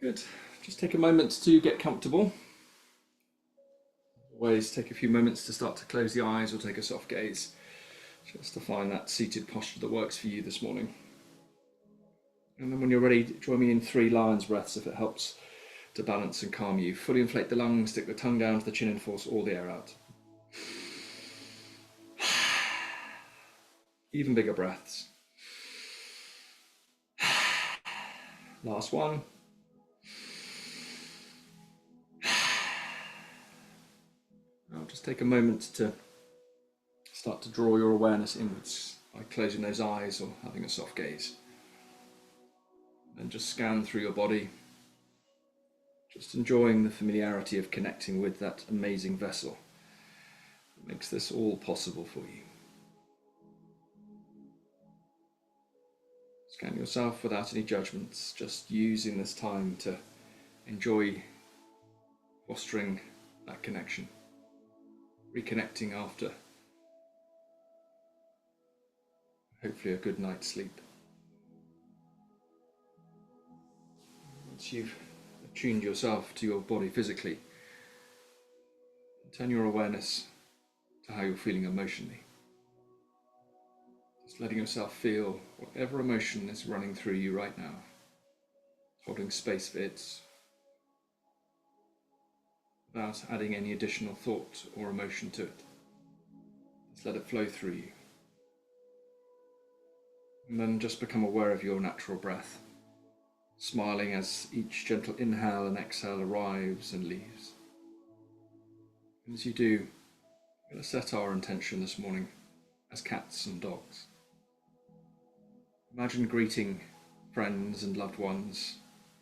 Good. Just take a moment to get comfortable. Always take a few moments to start to close the eyes or take a soft gaze, just to find that seated posture that works for you this morning. And then when you're ready, join me in 3 lion's breaths if it helps to balance and calm you. Fully inflate the lungs, stick the tongue down to the chin and force all the air out. Even bigger breaths. Last one. Now just take a moment to start to draw your awareness inwards by closing those eyes or having a soft gaze. And just scan through your body, just enjoying the familiarity of connecting with that amazing vessel that makes this all possible for you. Scan yourself without any judgments, just using this time to enjoy fostering that connection, reconnecting after hopefully a good night's sleep. Once you've attuned yourself to your body physically, turn your awareness to how you're feeling emotionally. Just letting yourself feel whatever emotion is running through you right now, holding space for it, without adding any additional thought or emotion to it. Just let it flow through you. And then just become aware of your natural breath, smiling as each gentle inhale and exhale arrives and leaves. And as you do, we're going to set our intention this morning as cats and dogs. Imagine greeting friends and loved ones,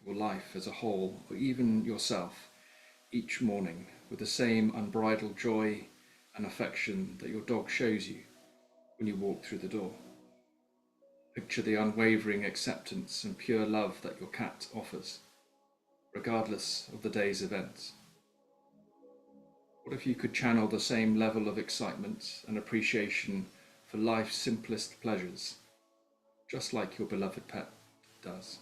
your life as a whole, or even yourself, each morning with the same unbridled joy and affection that your dog shows you when you walk through the door. Picture the unwavering acceptance and pure love that your cat offers, regardless of the day's events. What if you could channel the same level of excitement and appreciation for life's simplest pleasures, just like your beloved pet does?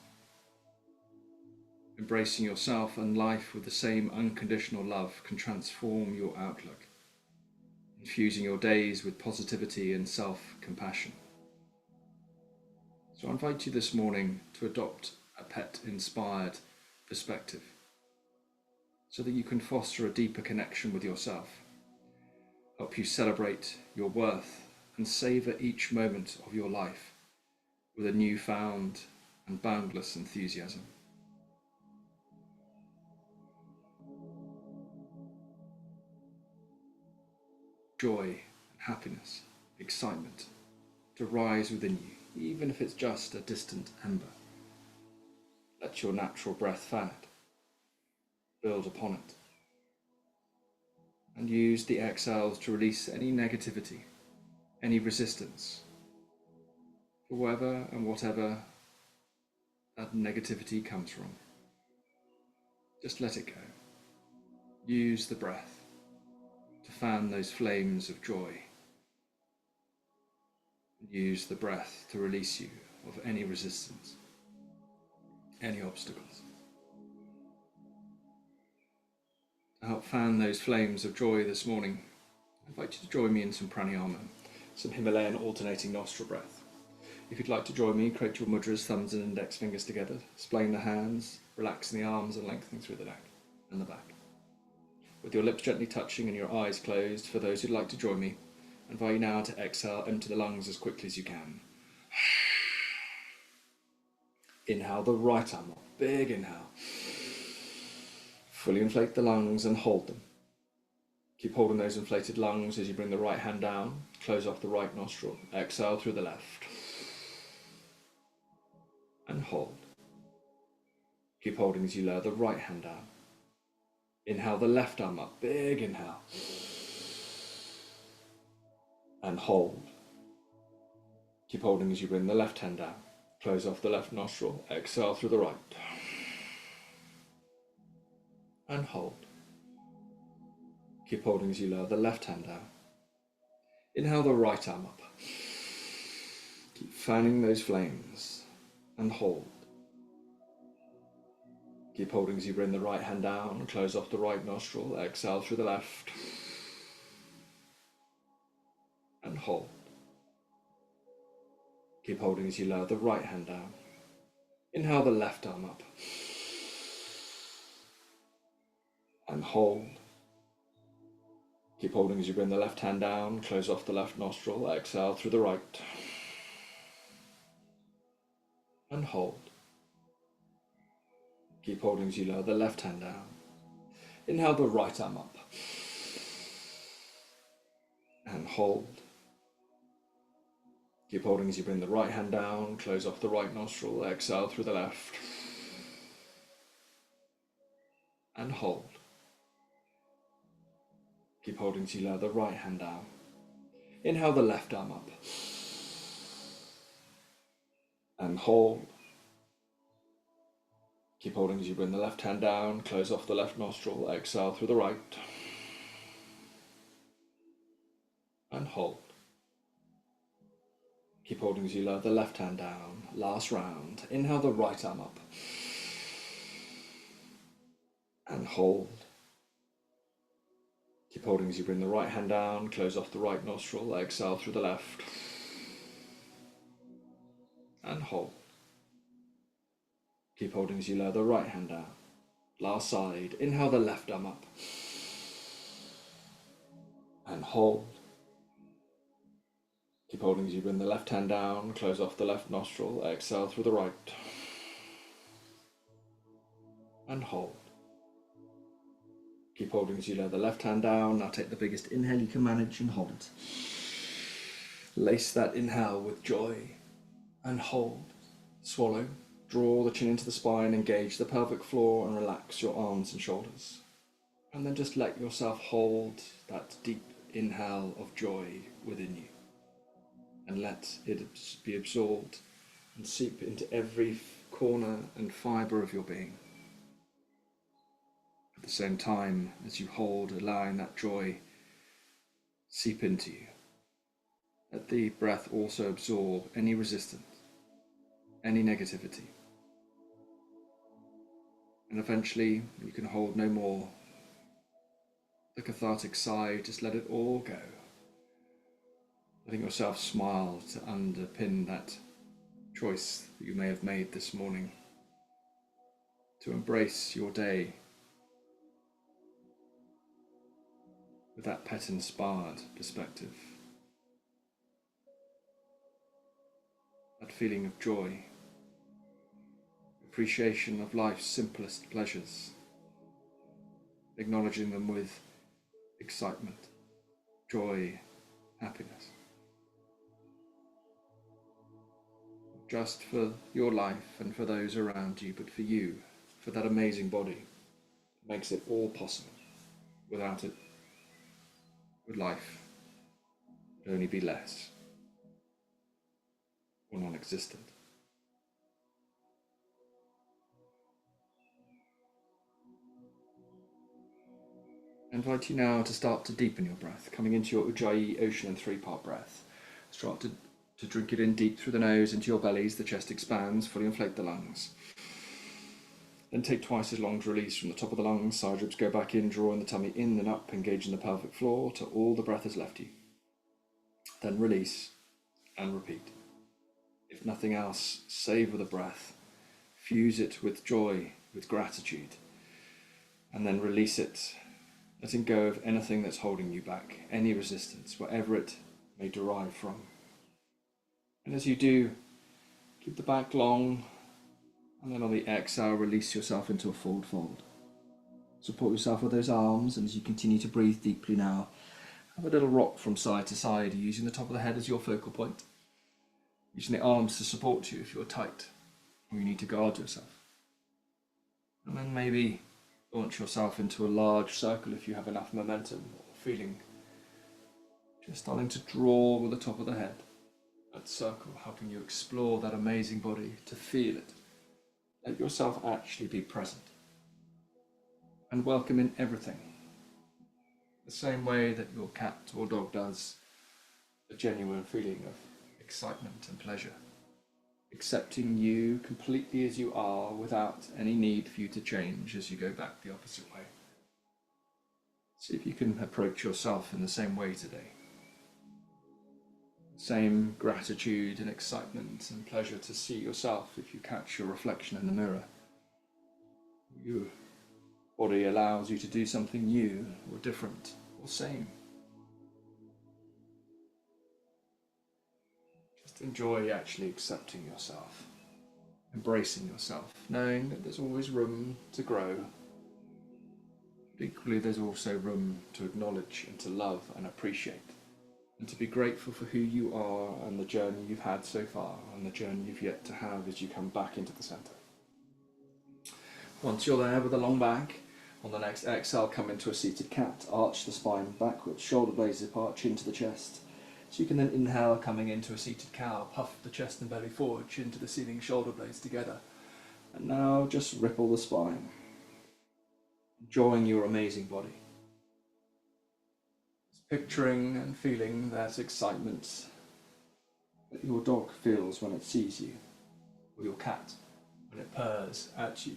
Embracing yourself and life with the same unconditional love can transform your outlook, infusing your days with positivity and self-compassion. So I invite you this morning to adopt a pet-inspired perspective so that you can foster a deeper connection with yourself, help you celebrate your worth and savour each moment of your life with a newfound and boundless enthusiasm. Joy and happiness, excitement to rise within you, even if it's just a distant ember. Let your natural breath fan it, build upon it, and use the exhales to release any negativity, any resistance, for wherever and whatever that negativity comes from. Just let it go. Use the breath to fan those flames of joy. Use the breath to release you of any resistance, any obstacles. To help fan those flames of joy this morning, I invite you to join me in some pranayama, some Himalayan alternating nostril breath. If you'd like to join me, create your mudras, thumbs and index fingers together, displaying the hands, relaxing the arms and lengthening through the neck and the back. With your lips gently touching and your eyes closed, for those who'd like to join me, I invite you now to exhale, empty the lungs as quickly as you can. Inhale the right arm up, big inhale. Fully inflate the lungs and hold them. Keep holding those inflated lungs as you bring the right hand down, close off the right nostril, exhale through the left. And hold. Keep holding as you lower the right hand down. Inhale the left arm up, big inhale. And hold. Keep holding as you bring the left hand down. Close off the left nostril, exhale through the right. And hold. Keep holding as you lower the left hand down. Inhale the right arm up. Keep fanning those flames and hold. Keep holding as you bring the right hand down, close off the right nostril, exhale through the left, and hold. Keep holding as you lower the right hand down. Inhale the left arm up, and hold. Keep holding as you bring the left hand down, close off the left nostril, exhale through the right, and hold. Keep holding as you lower the left hand down. Inhale the right arm up, and hold. Keep holding as you bring the right hand down, close off the right nostril, exhale through the left, and hold. Keep holding as you lower the right hand down. Inhale the left arm up, and hold. Keep holding as you bring the left hand down, close off the left nostril, exhale through the right, and hold. Keep holding as you lower the left hand down. Last round. Inhale the right arm up, and hold. Keep holding as you bring the right hand down, close off the right nostril, exhale through the left, and hold. Keep holding as you lower the right hand down. Last side. Inhale the left arm up, and hold. Keep holding as you bring the left hand down, close off the left nostril, exhale through the right, and hold. Keep holding as you lower the left hand down. Now take the biggest inhale you can manage and hold. Lace that inhale with joy and hold. Swallow. Draw the chin into the spine, engage the pelvic floor and relax your arms and shoulders. And then just let yourself hold that deep inhale of joy within you. And let it be absorbed and seep into every corner and fibre of your being. At the same time as you hold, allowing that joy seep into you. Let the breath also absorb any resistance, any negativity. And eventually you can hold no more. The cathartic sigh, just let it all go. Letting yourself smile to underpin that choice that you may have made this morning to embrace your day with that pet-inspired perspective. That feeling of joy, appreciation of life's simplest pleasures, acknowledging them with excitement, joy, happiness. Just for your life and for those around you, but for you, for that amazing body that makes it all possible. Without it, would life only be less or non-existent. I invite you now to start to deepen your breath, coming into your Ujjayi ocean and three-part breath. Start to drink it in deep through the nose into your bellies, the chest expands, fully inflate the lungs. Then take twice as long to release from the top of the lungs, side ribs go back in, drawing the tummy in and up, engaging the pelvic floor till all the breath has left you. Then release and repeat. If nothing else, savour the breath, fuse it with joy, with gratitude, and then release it, letting go of anything that's holding you back, any resistance, wherever it may derive from. And as you do, keep the back long, and then on the exhale, release yourself into a forward fold. Support yourself with those arms, and as you continue to breathe deeply now, have a little rock from side to side, using the top of the head as your focal point. Using the arms to support you if you're tight, or you need to guard yourself. And then maybe launch yourself into a large circle if you have enough momentum, or feeling just starting to draw with the top of the head. That circle helping you explore that amazing body, to feel it. Let yourself actually be present and welcome in everything, the same way that your cat or dog does, a genuine feeling of excitement and pleasure. accepting you completely as you are without any need for you to change as you go back the opposite way. See if you can approach yourself in the same way today. Same gratitude and excitement and pleasure to see yourself if you catch your reflection in the mirror. Your body allows you to do something new or different or same. Just enjoy actually accepting yourself, embracing yourself, knowing that there's always room to grow. But equally, there's also room to acknowledge and to love and appreciate, and to be grateful for who you are and the journey you've had so far and the journey you've yet to have as you come back into the centre. Once you're there with a long back, on the next exhale, come into a seated cat. Arch the spine backwards, shoulder blades apart, chin to the chest. So you can then inhale, coming into a seated cow, puff the chest and belly forward, chin to the ceiling, shoulder blades together. And now just ripple the spine, enjoying your amazing body. Picturing and feeling that excitement that your dog feels when it sees you, or your cat when it purrs at you.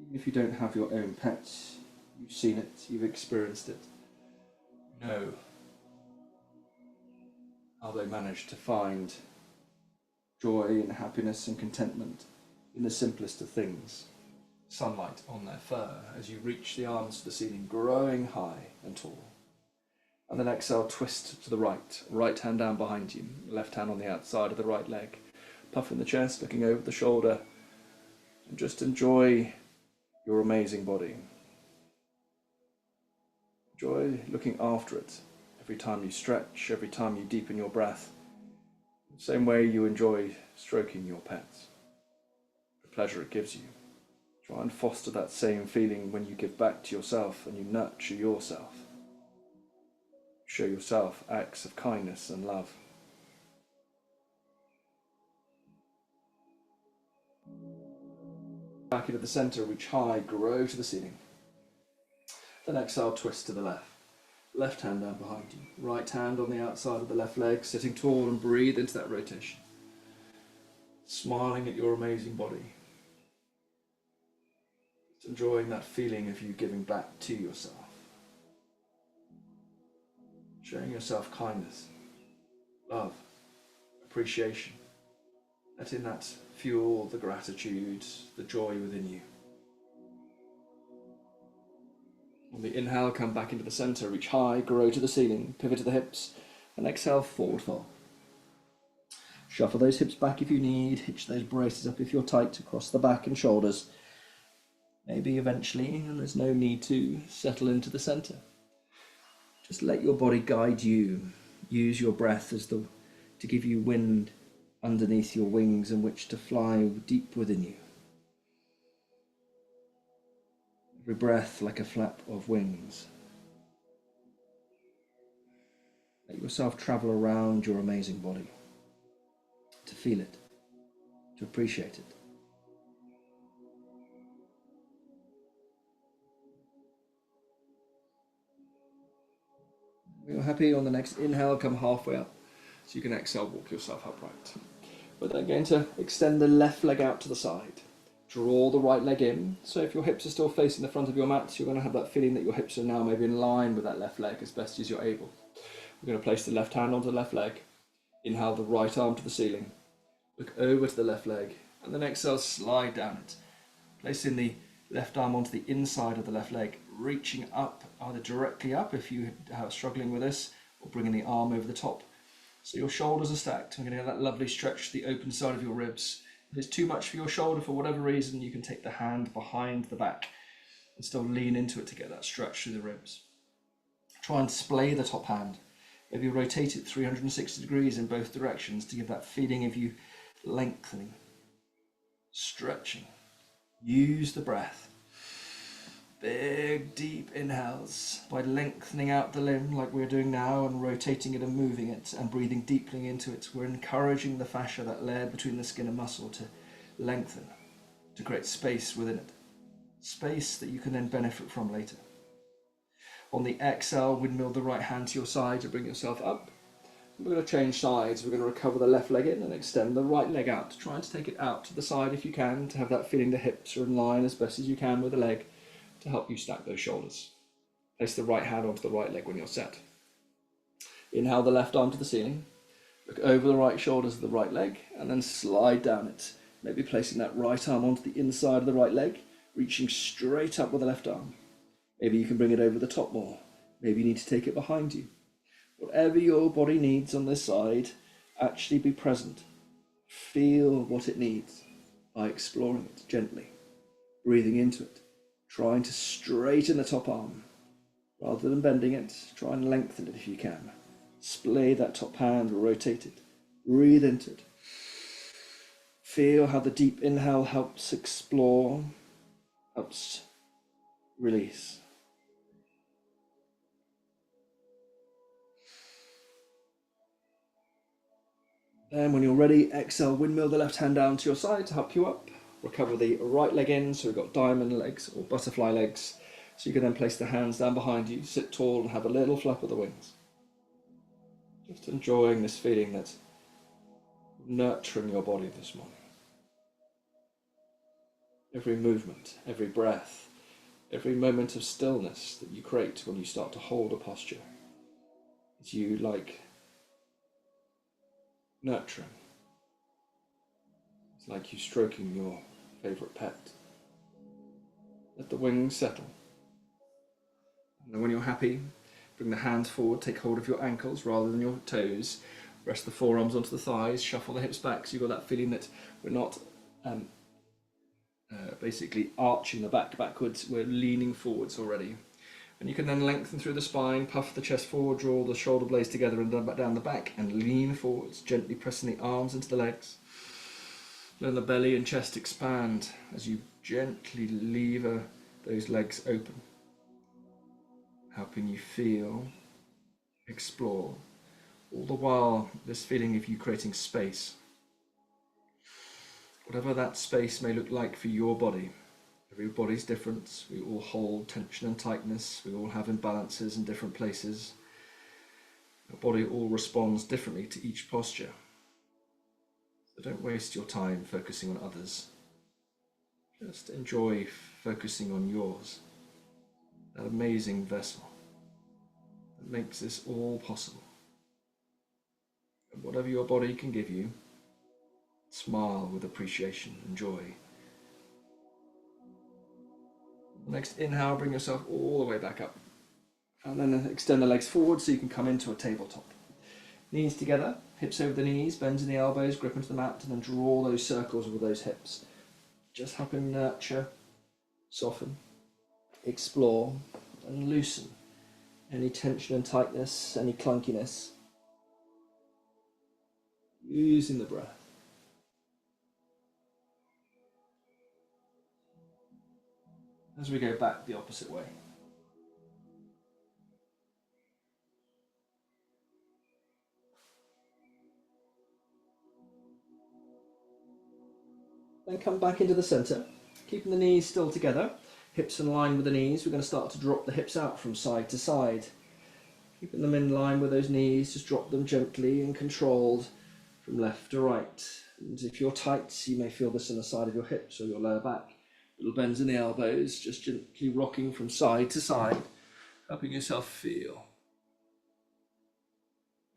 Even if you don't have your own pet, you've seen it, you've experienced it. You know how they manage to find joy and happiness and contentment in the simplest of things. Sunlight on their fur as you reach the arms to the ceiling, growing high and tall. And then exhale, twist to the right hand down behind you, left hand on the outside of the right leg. Puff in the chest, looking over the shoulder, and just enjoy your amazing body. Enjoy looking after it every time you stretch, every time you deepen your breath, the same way you enjoy stroking your pets, the pleasure it gives you. Try and foster that same feeling when you give back to yourself and you nurture yourself. Show yourself acts of kindness and love. Back into the centre, reach high, grow to the ceiling. Then exhale, twist to the left. Left hand down behind you. Right hand on the outside of the left leg, sitting tall, and breathe into that rotation. Smiling at your amazing body. Enjoying that feeling of you giving back to yourself. Showing yourself kindness, love, appreciation. Letting that fuel the gratitude, the joy within you. On the inhale, come back into the center, reach high, grow to the ceiling, pivot to the hips, and exhale, forward fold. Shuffle those hips back if you need, hitch those braces up if you're tight, across the back and shoulders. Maybe eventually, and there's no need to, settle into the center. Just let your body guide you. Use your breath to give you wind underneath your wings in which to fly deep within you. Every breath like a flap of wings. Let yourself travel around your amazing body, to feel it, to appreciate it. When you're happy, on the next inhale, come halfway up. So you can exhale, walk yourself upright. We're then going to extend the left leg out to the side. Draw the right leg in. So if your hips are still facing the front of your mat, you're going to have that feeling that your hips are now maybe in line with that left leg as best as you're able. We're going to place the left hand onto the left leg. Inhale the right arm to the ceiling. Look over to the left leg. And then exhale, slide down it. Placing the left arm onto the inside of the left leg, reaching up, either directly up if you are struggling with this, or bringing the arm over the top. So your shoulders are stacked. We're going to get that lovely stretch to the open side of your ribs. If it's too much for your shoulder for whatever reason, you can take the hand behind the back and still lean into it to get that stretch through the ribs. Try and splay the top hand. Maybe rotate it 360 degrees in both directions to give that feeling of you lengthening, stretching. Use the breath. Big, deep inhales by lengthening out the limb like we're doing now and rotating it and moving it and breathing deeply into it. We're encouraging the fascia, that layer between the skin and muscle, to lengthen, to create space within it. Space that you can then benefit from later. On the exhale, windmill the right hand to your side to bring yourself up. We're going to change sides. We're going to recover the left leg in and extend the right leg out. Trying to take it out to the side if you can, to have that feeling the hips are in line as best as you can with the leg to help you stack those shoulders. Place the right hand onto the right leg when you're set. Inhale the left arm to the ceiling. Look over the right shoulders of the right leg and then slide down it. Maybe placing that right arm onto the inside of the right leg, reaching straight up with the left arm. Maybe you can bring it over the top more. Maybe you need to take it behind you. Whatever your body needs on this side, actually be present. Feel what it needs by exploring it gently, breathing into it, trying to straighten the top arm. Rather than bending it, try and lengthen it if you can. Splay that top hand, rotate it, breathe into it. Feel how the deep inhale helps explore, helps release. Then when you're ready, exhale, windmill the left hand down to your side to help you up. Recover the right leg in, so we've got diamond legs or butterfly legs. So you can then place the hands down behind you, sit tall and have a little flap of the wings. Just enjoying this feeling that's nurturing your body this morning. Every movement, every breath, every moment of stillness that you create when you start to hold a posture is you like nurturing. It's like you stroking your favourite pet. Let the wings settle. And then when you're happy, bring the hands forward, take hold of your ankles rather than your toes. Rest the forearms onto the thighs, shuffle the hips back so you've got that feeling that we're not basically arching the back backwards, we're leaning forwards already. And you can then lengthen through the spine, puff the chest forward, draw the shoulder blades together and down the back and lean forwards, gently pressing the arms into the legs. Let the belly and chest expand as you gently lever those legs open, helping you feel, explore, all the while this feeling of you creating space. Whatever that space may look like for your body. Everybody's different. We all hold tension and tightness. We all have imbalances in different places. Your body all responds differently to each posture. So don't waste your time focusing on others. Just enjoy focusing on yours. That amazing vessel that makes this all possible. And whatever your body can give you, smile with appreciation and joy. Next inhale, bring yourself all the way back up. And then extend the legs forward so you can come into a tabletop. Knees together, hips over the knees, bends in the elbows, grip into the mat, and then draw those circles with those hips. Just helping nurture, soften, explore, and loosen any tension and tightness, any clunkiness. Using the breath. As we go back the opposite way. Then come back into the centre, keeping the knees still together, hips in line with the knees. We're going to start to drop the hips out from side to side. Keeping them in line with those knees, just drop them gently and controlled from left to right. And if you're tight, you may feel this in the side of your hips or your lower back. Little bends in the elbows, just gently rocking from side to side, helping yourself feel.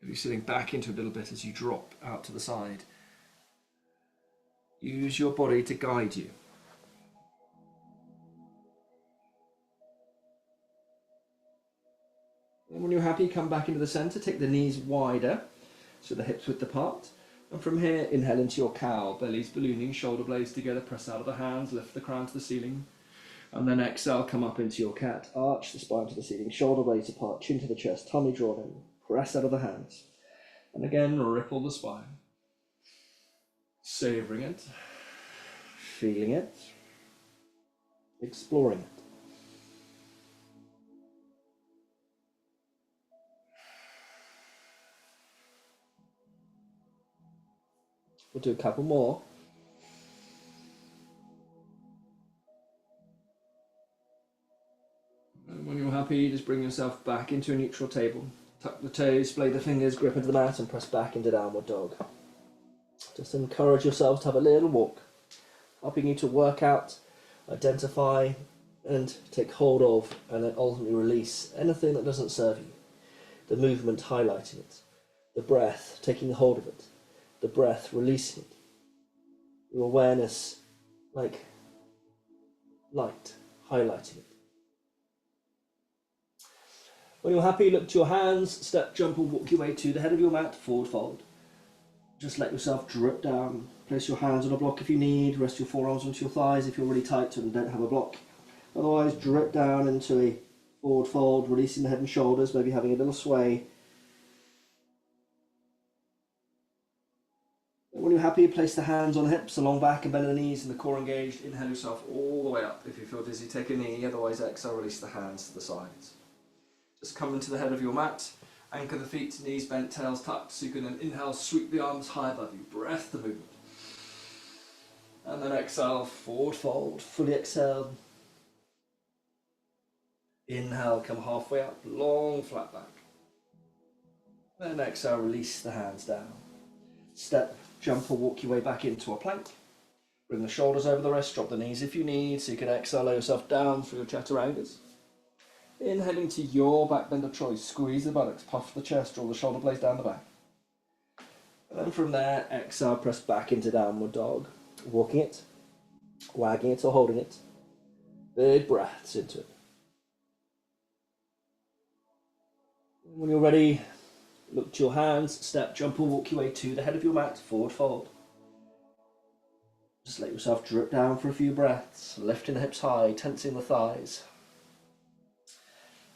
Maybe sitting back into a little bit as you drop out to the side. Use your body to guide you. And when you're happy, come back into the centre, take the knees wider, so the hips width apart. And from here, inhale into your cow, belly's ballooning, shoulder blades together, press out of the hands, lift the crown to the ceiling. And then exhale, come up into your cat, arch the spine to the ceiling, shoulder blades apart, chin to the chest, tummy drawn in, press out of the hands. And again, ripple the spine. Savouring it, feeling it, exploring it. We'll do a couple more. And when you're happy, just bring yourself back into a neutral table. Tuck the toes, splay the fingers, grip into the mat and press back into downward dog. Just encourage yourself to have a little walk, helping you to work out, identify and take hold of, and then ultimately release anything that doesn't serve you. The movement highlighting it, the breath taking hold of it, the breath releasing it, your awareness like light highlighting it. When you're happy, look to your hands, step, jump or walk your way to the head of your mat, forward fold. Just let yourself drip down. Place your hands on a block if you need, rest your forearms onto your thighs if you're really tight and don't have a block. Otherwise, drip down into a forward fold, releasing the head and shoulders, maybe having a little sway. When you're happy, place the hands on the hips, along back and bend the knees and the core engaged. Inhale yourself all the way up. If you feel dizzy, take a knee, otherwise exhale, release the hands to the sides. Just come into the head of your mat, anchor the feet, knees bent, tails tucked, so you can then inhale, sweep the arms high above you, breath the movement. And then exhale, forward fold, fully exhale. Inhale, come halfway up, long flat back. Then exhale, release the hands down. Step, jump or walk your way back into a plank. Bring the shoulders over the wrists, drop the knees if you need, so you can exhale, lay yourself down through your chaturangas. Inhaling to your back bend of choice, squeeze the buttocks, puff the chest, draw the shoulder blades down the back. And then from there, exhale, press back into downward dog. Walking it, wagging it or holding it. Big breaths into it. When you're ready, look to your hands, step, jump or walk your way to the head of your mat, forward fold. Just let yourself drip down for a few breaths, lifting the hips high, tensing the thighs.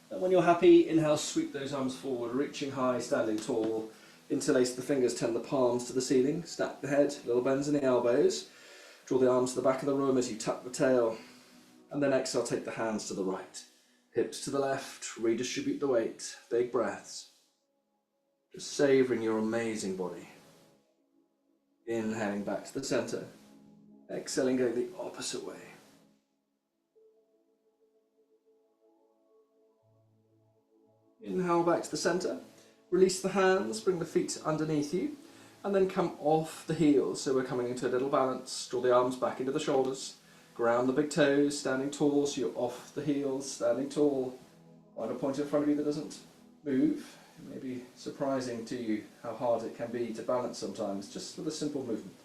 And when you're happy, inhale, sweep those arms forward, reaching high, standing tall. Interlace the fingers, turn the palms to the ceiling, stack the head, little bends in the elbows. Draw the arms to the back of the room as you tuck the tail. And then exhale, take the hands to the right. Hips to the left, redistribute the weight, big breaths. Just savouring your amazing body. Inhaling back to the centre. Exhaling, going the opposite way. Inhale back to the centre, release the hands, bring the feet underneath you, and then come off the heels. So we're coming into a little balance. Draw the arms back into the shoulders, ground the big toes, standing tall, so you're off the heels, standing tall. Find a point in front of you that doesn't move. It may be surprising to you how hard it can be to balance sometimes, just with a simple movement.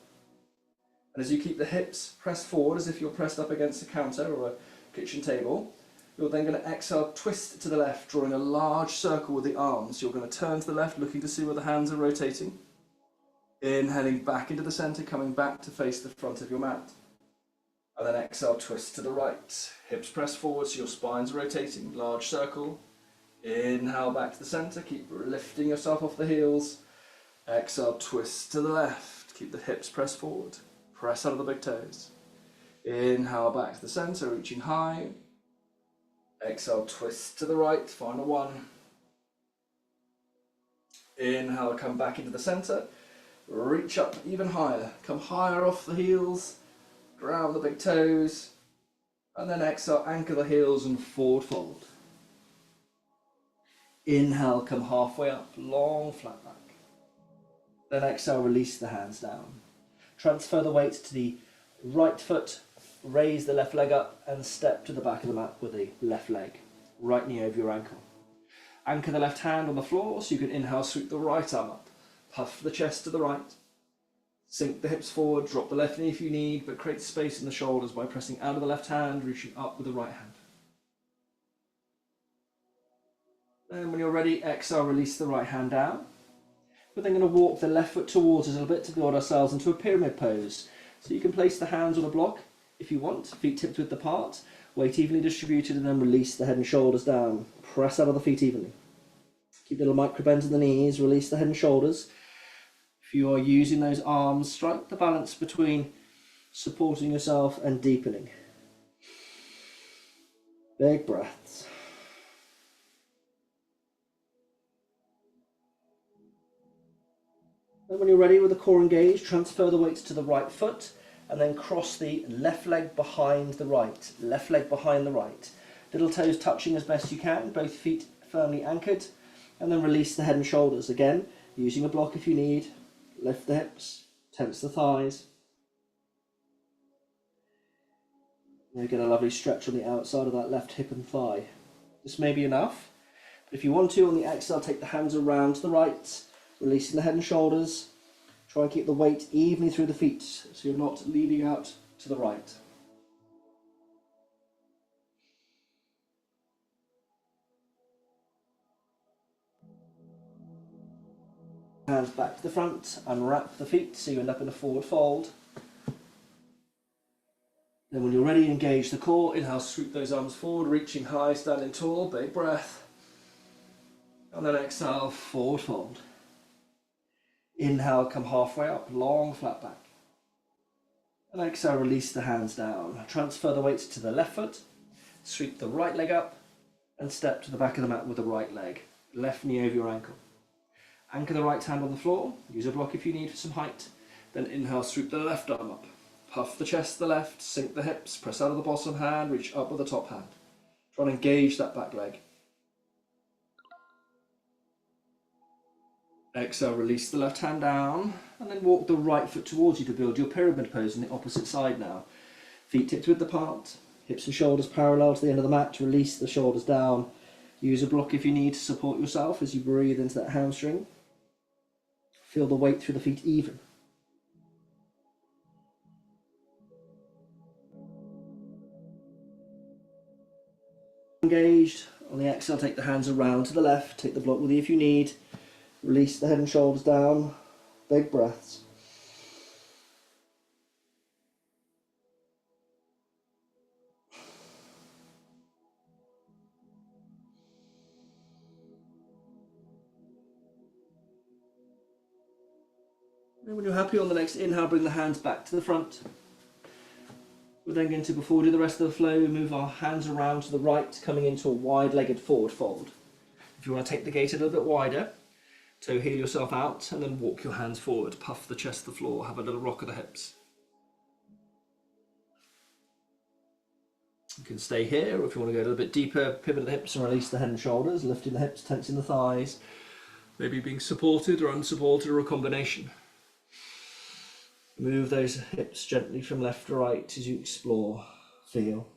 And as you keep the hips pressed forward as if you're pressed up against a counter or a kitchen table, you're then going to exhale, twist to the left, drawing a large circle with the arms. You're going to turn to the left, looking to see where the hands are rotating. Inhaling back into the centre, coming back to face the front of your mat. And then exhale, twist to the right. Hips press forward so your spine's rotating. Large circle. Inhale back to the centre, keep lifting yourself off the heels. Exhale, twist to the left. Keep the hips pressed forward. Press out of the big toes. Inhale back to the centre, reaching high. Exhale, twist to the right, final one. Inhale, come back into the centre. Reach up even higher. Come higher off the heels. Ground the big toes. And then exhale, anchor the heels and forward fold. Inhale, come halfway up, long flat back. Then exhale, release the hands down. Transfer the weight to the right foot. Raise the left leg up and step to the back of the mat with the left leg. Right knee over your ankle. Anchor the left hand on the floor so you can inhale, sweep the right arm up. Puff the chest to the right. Sink the hips forward, drop the left knee if you need, but create space in the shoulders by pressing out of the left hand, reaching up with the right hand. And when you're ready, exhale, release the right hand down. We're then going to walk the left foot towards us a little bit to build ourselves into a pyramid pose. So you can place the hands on a block if you want, feet tipped width apart, weight evenly distributed, and then release the head and shoulders down. Press out of the feet evenly. Keep little micro bends in the knees, release the head and shoulders. If you are using those arms, strike the balance between supporting yourself and deepening. Big breaths. And when you're ready with the core engaged, transfer the weights to the right foot and then cross the left leg behind the right. Left leg behind the right. Little toes touching as best you can, both feet firmly anchored. and then release the head and shoulders. Again, using a block if you need. Lift the hips, tense the thighs. Now get a lovely stretch on the outside of that left hip and thigh. This may be enough, but if you want to, on the exhale, take the hands around to the right, releasing the head and shoulders. Try and keep the weight evenly through the feet, so you're not leaning out to the right. Hands back to the front, unwrap the feet so you end up in a forward fold. Then when you're ready, engage the core. Inhale, sweep those arms forward, reaching high, standing tall, big breath. And then exhale, forward fold. Inhale, come halfway up, long flat back. And exhale, release the hands down. Transfer the weight to the left foot, sweep the right leg up, and step to the back of the mat with the right leg. Left knee over your ankle. Anchor the right hand on the floor, use a block if you need for some height. Then inhale, sweep the left arm up. Puff the chest to the left, sink the hips, press out of the bottom hand, reach up with the top hand. Try and engage that back leg. Exhale, release the left hand down, and then walk the right foot towards you to build your pyramid pose on the opposite side now. Feet tipped width apart, hips and shoulders parallel to the end of the mat, release the shoulders down. Use a block if you need to support yourself as you breathe into that hamstring. Feel the weight through the feet even. Engaged. On the exhale, take the hands around to the left, take the block with you if you need. Release the head and shoulders down, big breaths. And when you're happy, on the next inhale, bring the hands back to the front. We're then going to, before we do the rest of the flow, move our hands around to the right, coming into a wide-legged forward fold. If you want to take the gait a little bit wider, toe heel yourself out and then walk your hands forward, puff the chest to the floor, have a little rock of the hips. You can stay here, or if you want to go a little bit deeper, pivot the hips and release the head and shoulders, lifting the hips, tensing the thighs, maybe being supported or unsupported or a combination. Move those hips gently from left to right as you explore, feel.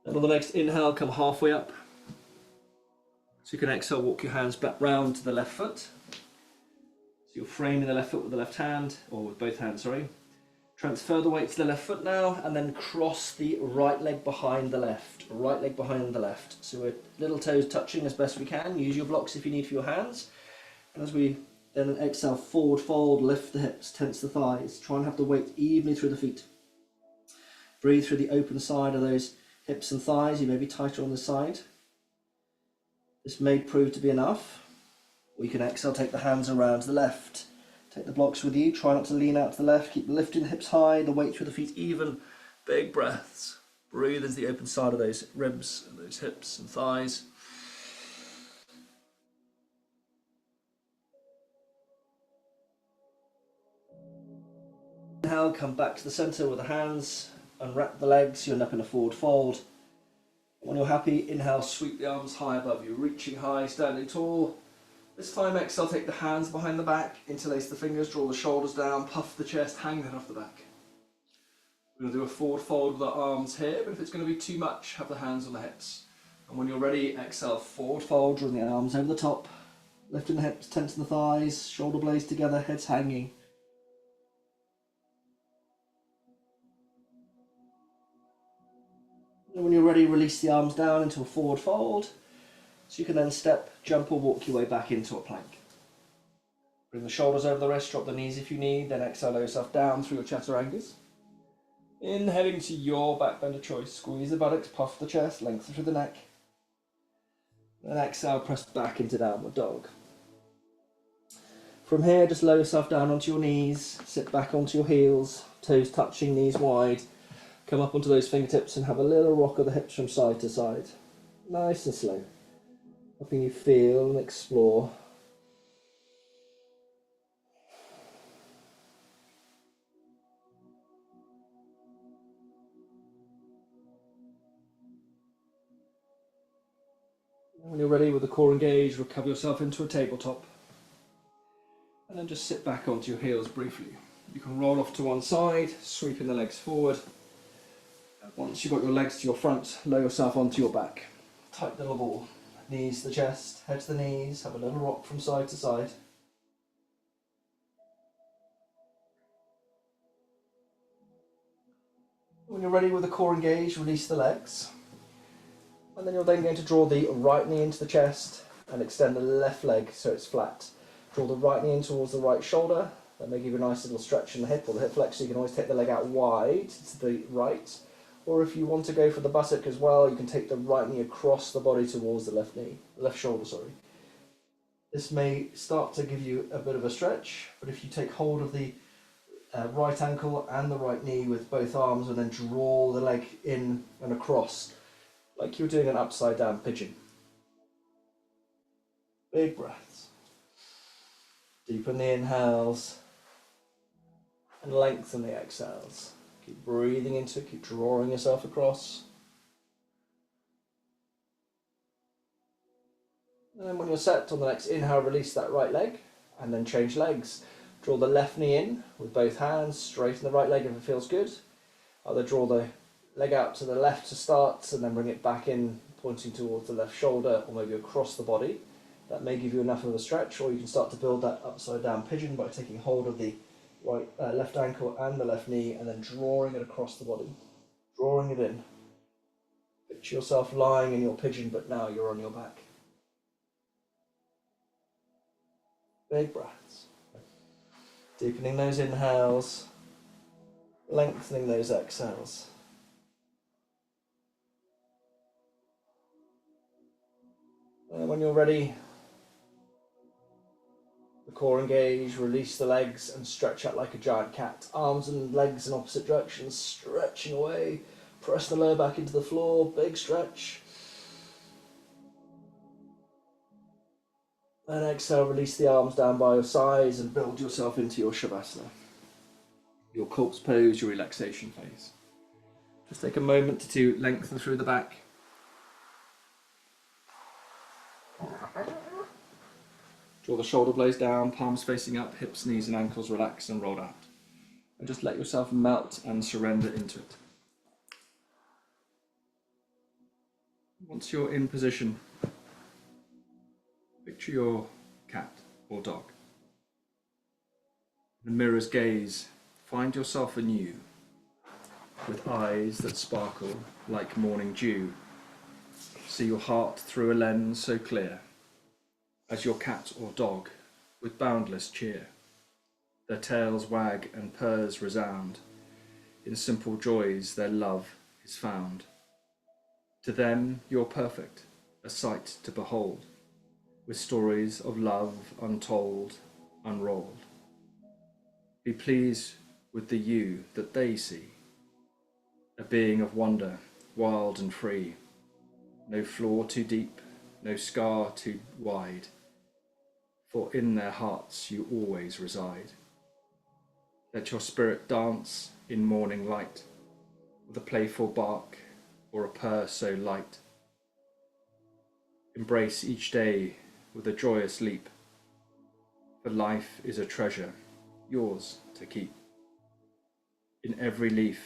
And on the next inhale, come halfway up. So you can exhale, walk your hands back round to the left foot. So you're framing the left foot with the left hand, or with both hands, sorry. Transfer the weight to the left foot now, and then cross the right leg behind the left. Right leg behind the left. So we're little toes touching as best we can. Use your blocks if you need for your hands. And as we then exhale, forward fold, lift the hips, tense the thighs. Try and have the weight evenly through the feet. Breathe through the open side of those hips and thighs. You may be tighter on this side. This may prove to be enough. Or you can exhale, take the hands around to the left. Take the blocks with you, try not to lean out to the left, keep lifting the hips high, the weight through the feet even. Big breaths. Breathe into the open side of those ribs, and those hips and thighs. Inhale, come back to the centre with the hands, unwrap the legs, you end up in a forward fold. When you're happy, inhale, sweep the arms high above you, reaching high, standing tall. This time, exhale, take the hands behind the back, interlace the fingers, draw the shoulders down, puff the chest, hang that off the back. We're going to do a forward fold with the arms here, but if it's going to be too much, have the hands on the hips. And when you're ready, exhale, forward fold, drawing the arms over the top, lifting the hips, tensing the thighs, shoulder blades together, heads hanging. And when you're ready, release the arms down into a forward fold. So you can then step, jump or walk your way back into a plank. Bring the shoulders over the wrists, drop the knees if you need, then exhale yourself down through your chaturangas. Inhaling to your back bend of choice, squeeze the buttocks, puff the chest, lengthen through the neck. Then exhale, press back into downward dog. From here, just lower yourself down onto your knees, sit back onto your heels, toes touching, knees wide. Come up onto those fingertips and have a little rock of the hips from side to side. Nice and slow. Helping you feel and explore. And when you're ready with the core engaged, recover yourself into a tabletop. And then just sit back onto your heels briefly. You can roll off to one side, sweeping the legs forward. Once you've got your legs to your front, lower yourself onto your back. Tight little ball. Knees to the chest, head to the knees, have a little rock from side to side. When you're ready with the core engaged, release the legs. And then you're then going to draw the right knee into the chest and extend the left leg so it's flat. Draw the right knee in towards the right shoulder. That may give you a nice little stretch in the hip or the hip flexor. You can always take the leg out wide to the right. Or if you want to go for the buttock as well, you can take the right knee across the body towards the left shoulder, sorry. This may start to give you a bit of a stretch, but if you take hold of the right ankle and the right knee with both arms and then draw the leg in and across, like you're doing an upside down pigeon. Big breaths. Deepen the inhales and lengthen the exhales. Keep breathing into it, keep drawing yourself across. And then when you're set on the next inhale, release that right leg and then change legs. Draw the left knee in with both hands, straighten the right leg if it feels good. Either draw the leg out to the left to start and then bring it back in, pointing towards the left shoulder or maybe across the body. That may give you enough of a stretch, or you can start to build that upside down pigeon by taking hold of the left ankle and the left knee and then drawing it across the body, drawing it in. Picture yourself lying in your pigeon, but now you're on your back. Big breaths. Deepening those inhales, lengthening those exhales. And when you're ready, the core engaged, release the legs and stretch out like a giant cat. Arms and legs in opposite directions, stretching away. Press the lower back into the floor, big stretch. And exhale, release the arms down by your sides and build yourself into your Shavasana. Your corpse pose, your relaxation phase. Just take a moment to lengthen through the back. Draw the shoulder blades down, palms facing up, hips, knees and ankles relaxed and rolled out. And just let yourself melt and surrender into it. Once you're in position, picture your cat or dog. In the mirror's gaze, find yourself anew, with eyes that sparkle like morning dew. See your heart through a lens so clear, as your cat or dog with boundless cheer. Their tails wag and purrs resound, in simple joys their love is found. To them you're perfect, a sight to behold, with stories of love untold, unrolled. Be pleased with the you that they see, a being of wonder, wild and free, no flaw too deep, no scar too wide, for in their hearts you always reside. Let your spirit dance in morning light, with a playful bark or a purr so light. Embrace each day with a joyous leap, for life is a treasure, yours to keep. In every leaf,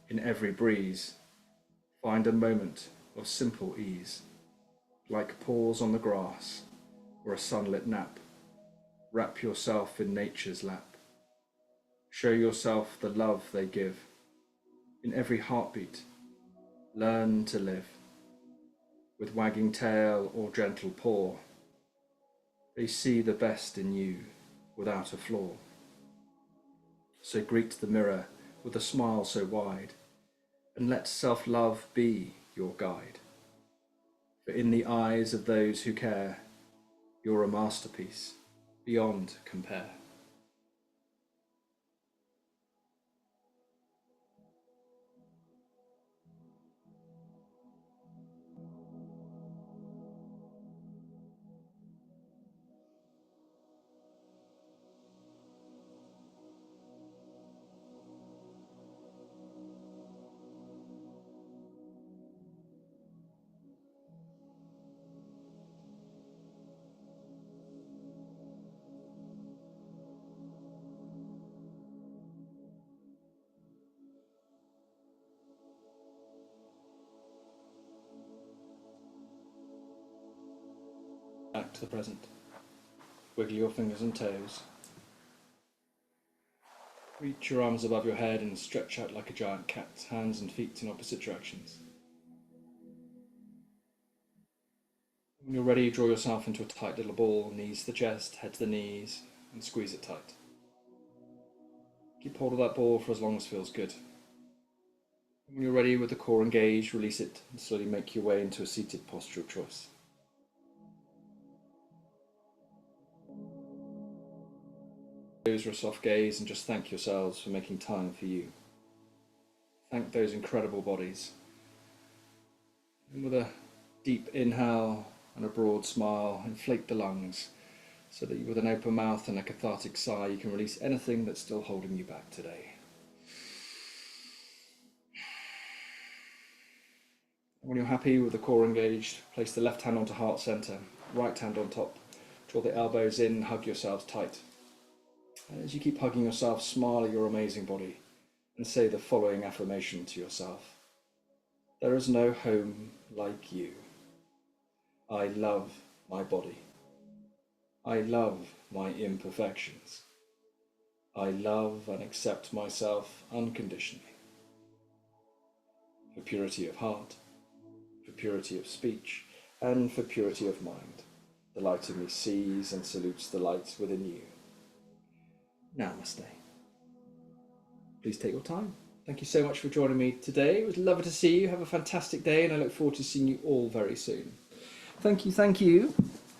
in every breeze, find a moment of simple ease, like a pause on the grass or a sunlit nap. Wrap yourself in nature's lap. Show yourself the love they give. In every heartbeat, learn to live. With wagging tail or gentle paw, they see the best in you without a flaw. So greet the mirror with a smile so wide, and let self-love be your guide. For in the eyes of those who care, you're a masterpiece beyond compare. back to the present. Wiggle your fingers and toes. Reach your arms above your head and stretch out like a giant cat, hands and feet in opposite directions. When you're ready, draw yourself into a tight little ball, knees to the chest, head to the knees, and squeeze it tight. Keep hold of that ball for as long as feels good. When you're ready with the core engaged, release it and slowly make your way into a seated posture of choice. Close your soft gaze and just thank yourselves for making time for you. Thank those incredible bodies. And with a deep inhale and a broad smile, inflate the lungs so that with an open mouth and a cathartic sigh you can release anything that's still holding you back today. When you're happy with the core engaged, place the left hand onto heart center, right hand on top. Draw the elbows in, hug yourselves tight. And as you keep hugging yourself, smile at your amazing body and say the following affirmation to yourself. There is no home like you. I love my body. I love my imperfections. I love and accept myself unconditionally. For purity of heart, for purity of speech, and for purity of mind, the light in me sees and salutes the light within you. Namaste. Please take your time. Thank you so much for joining me today. It was lovely to see you. Have a fantastic day, and I look forward to seeing you all very soon. Thank you, thank you.